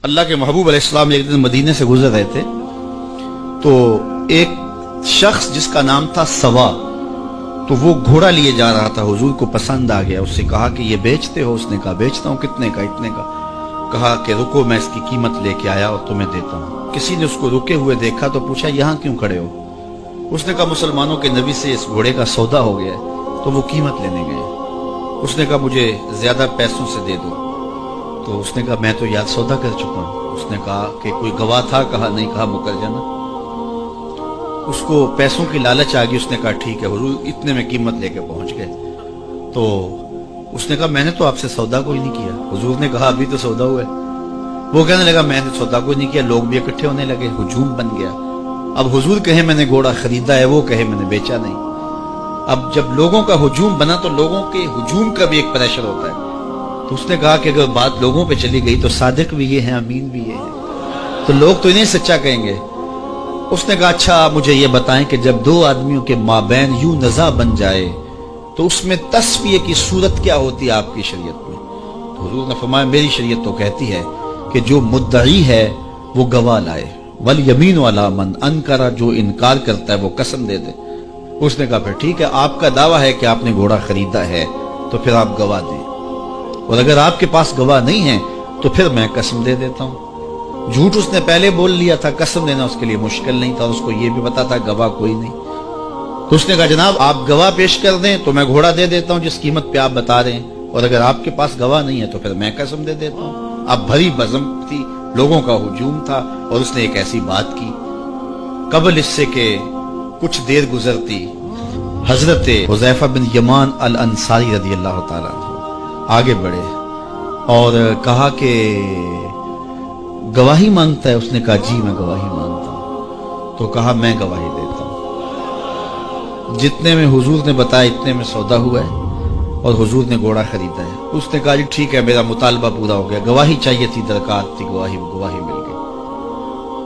اللہ کے محبوب علیہ السلام ایک دن مدینے سے گزر رہے تھے تو ایک شخص جس کا نام تھا سوا، تو وہ گھوڑا لیے جا رہا تھا، حضور کو پسند آ گیا، اس سے کہا کہ یہ بیچتے ہو؟ اس نے کہا بیچتا ہوں۔ کتنے کا؟ اتنے کا۔ کہا کہ رکو میں اس کی قیمت لے کے آیا اور تمہیں دیتا ہوں۔ کسی نے اس کو رکے ہوئے دیکھا تو پوچھا یہاں کیوں کھڑے ہو؟ اس نے کہا مسلمانوں کے نبی سے اس گھوڑے کا سودا ہو گیا ہے، تو وہ قیمت لینے گئے۔ اس نے کہا مجھے زیادہ پیسوں سے دے دو، تو اس نے کہا میں تو یاد سودا کر چکا ہوں۔ اس نے کہا کہ کوئی گواہ تھا؟ کہا نہیں۔ کہا مکر جانا۔ اس کو پیسوں کی لالچ آ گئی، اس نے کہا ٹھیک ہے حضور، اتنے میں قیمت لے کے پہنچ گئے۔ تو اس نے کہا میں نے تو آپ سے سودا کوئی نہیں کیا۔ حضور نے کہا ابھی تو سودا ہوا ہے۔ وہ کہنے لگا میں نے سودا کوئی نہیں کیا۔ لوگ بھی اکٹھے ہونے لگے، ہجوم بن گیا۔ اب حضور کہے میں نے گھوڑا خریدا ہے، وہ کہے میں نے بیچا نہیں۔ اب جب لوگوں کا ہجوم بنا تو لوگوں کے ہجوم کا بھی ایک پریشر ہوتا ہے۔ تو اس نے کہا کہ اگر بات لوگوں پہ چلی گئی تو صادق بھی یہ ہے، امین بھی یہ ہے، تو لوگ تو انہیں سچا کہیں گے۔ اس نے کہا اچھا مجھے یہ بتائیں کہ جب دو آدمیوں کے مابین یوں نزاع بن جائے تو اس میں تصفیہ کی صورت کیا ہوتی ہے آپ کی شریعت میں؟ تو حضور نے فرمایا میری شریعت تو کہتی ہے کہ جو مدعی ہے وہ گواہ لائے، والیمین علی من انکر، جو انکار کرتا ہے وہ قسم دے دے۔ اس نے کہا پھر ٹھیک ہے، آپ کا دعویٰ ہے کہ آپ نے گھوڑا خریدا ہے تو پھر آپ گواہ دیں، اور اگر آپ کے پاس گواہ نہیں ہے تو پھر میں قسم دے دیتا ہوں۔ جھوٹ اس نے پہلے بول لیا تھا، قسم دینا اس کے لیے مشکل نہیں تھا، اس کو یہ بھی پتا تھا گواہ کوئی نہیں۔ تو اس نے کہا جناب آپ گواہ پیش کر دیں تو میں گھوڑا دے دیتا ہوں جس قیمت پہ آپ بتا رہے ہیں، اور اگر آپ کے پاس گواہ نہیں ہے تو پھر میں قسم دے دیتا ہوں۔ اب بھری بزم تھی، لوگوں کا ہجوم تھا، اور اس نے ایک ایسی بات کی۔ قبل اس سے کہ کچھ دیر گزرتی، حضرت حذیفہ بن یمان الانصاری رضی اللہ تعالیٰ عنہ آگے بڑھے اور کہا کہ گواہی مانگتا ہے؟ اس نے کہا جی میں گواہی مانگتا ہوں۔ تو کہا میں گواہی دیتا ہوں، جتنے میں حضور نے بتایا اتنے میں سودا ہوا ہے اور حضور نے گھوڑا خریدا ہے۔ اس نے کہا جی ٹھیک ہے میرا مطالبہ پورا ہو گیا، گواہی چاہیے تھی، درکار تھی گواہی مل گئی۔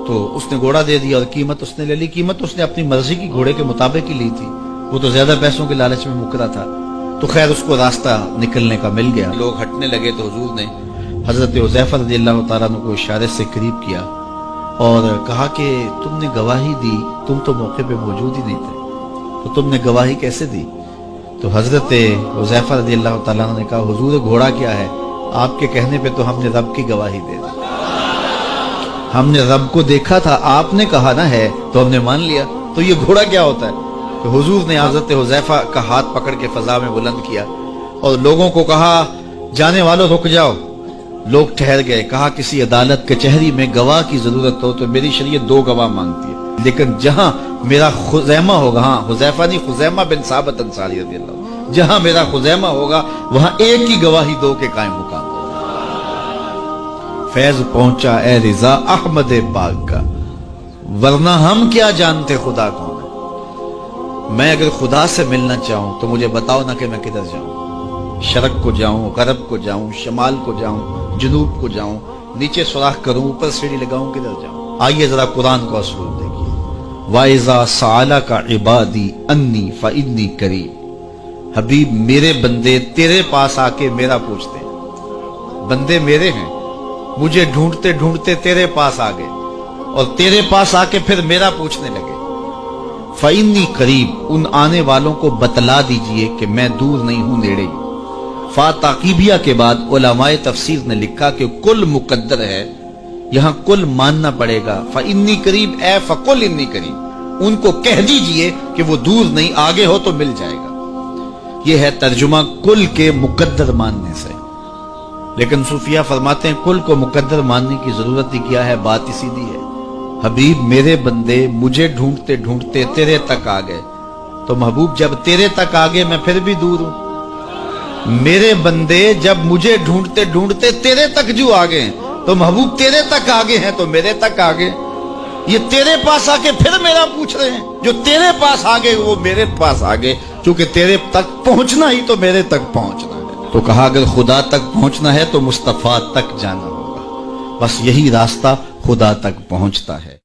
تو اس نے گھوڑا دے دیا اور قیمت اس نے لے لی۔ قیمت اس نے اپنی مرضی کی گھوڑے کے مطابق ہی لی تھی، وہ تو زیادہ پیسوں کے لالچ میں مکرا تھا۔ تو خیر اس کو راستہ نکلنے کا مل گیا۔ لوگ ہٹنے لگے تو حضور نے حضرت حذیفہ رضی اللہ تعالیٰ عنہ کو اشارے سے قریب کیا اور کہا کہ تم نے گواہی دی، تم تو موقع پہ موجود ہی نہیں تھے، تو تم نے گواہی کیسے دی؟ تو حضرت حذیفہ رضی اللہ تعالیٰ عنہ نے کہا حضور گھوڑا کیا ہے، آپ کے کہنے پہ تو ہم نے رب کی گواہی دے دی، ہم نے رب کو دیکھا تھا، آپ نے کہا نہ ہے تو ہم نے مان لیا، تو یہ گھوڑا کیا ہوتا ہے؟ تو حضور نے حضرت حذیفہ کا ہاتھ پکڑ کے فضا میں بلند کیا اور لوگوں کو کہا جانے والوں رک جاؤ۔ لوگ ٹھہر گئے۔ کہا کسی عدالت کچہری میں گواہ کی ضرورت ہو تو میری شریعت 2 گواہ مانگتی ہے، لیکن جہاں میرا خزیمہ ہوگا، ہاں حذیفہ نہیں، خزیمہ بن ثابت انصاری رضی اللہ عنہ، جہاں میرا خزیمہ ہوگا وہاں ایک ہی گواہی 2 کے قائم مقام ہوگا۔ فیض پہنچا اے رضا احمد پاک کا، ورنہ ہم کیا جانتے خدا کون ہے۔ میں اگر خدا سے ملنا چاہوں تو مجھے بتاؤ نہ کہ میں کدھر جاؤں، شرق کو جاؤں، غرب کو جاؤں، شمال کو جاؤں، جنوب کو جاؤں، نیچے سوراخ کروں، اوپر سیڑھی لگاؤں، کدھر جاؤں؟ آئیے ذرا قرآن کو اصول دیکھیے۔ وَإِذَا سَأَلَكَ عِبَادِي أَنِّي فَإِنِّي قَرِيبٌ، حبیب میرے بندے تیرے پاس آ کے میرا پوچھتے ہیں، بندے میرے ہیں، مجھے ڈھونڈتے ڈھونڈتے تیرے پاس آ گئے اور تیرے پاس آ کے پھر میرا پوچھنے لگے۔ فَإِنِّي قَرِيبٌ، ان آنے والوں کو بتلا دیجئے کہ میں دور نہیں ہوں، نیڑے ہی۔ فا تاقیبیہ کے بعد علماء تفسیر نے لکھا کہ کل مقدر ہے، یہاں کل ماننا پڑے گا۔ فَإِنِّي قَرِيبٌ اے فَقُلْ إِنِّي قَرِيبٌ، ان کو کہہ دیجئے کہ وہ دور نہیں، آگے ہو تو مل جائے گا۔ یہ ہے ترجمہ کل کے مقدر ماننے سے۔ لیکن صوفیہ فرماتے ہیں کل کو مقدر ماننے کی ضرورت ہی کیا ہے، بات ہی سیدھی ہے۔ حبیب میرے بندے مجھے ڈھونڈتے ڈھونڈتے تیرے تک آ گئے، تو محبوب جب تیرے تک آ گئے میں پھر بھی دور ہوں۔ میرے بندے جب مجھے ڈھونڈتے ڈھونڈتے تیرے تک جو آ گئے تو محبوب تیرے تک آگے ہیں تو میرے تک آگے۔ یہ تیرے پاس آ کے پھر میرا پوچھ رہے ہیں، جو تیرے پاس آگے وہ میرے پاس آگے، کیونکہ تیرے تک پہنچنا ہی تو میرے تک پہنچنا ہے۔ تو کہا اگر خدا تک پہنچنا ہے تو مصطفیٰ تک جانا ہوگا، بس یہی راستہ خدا تک پہنچتا ہے۔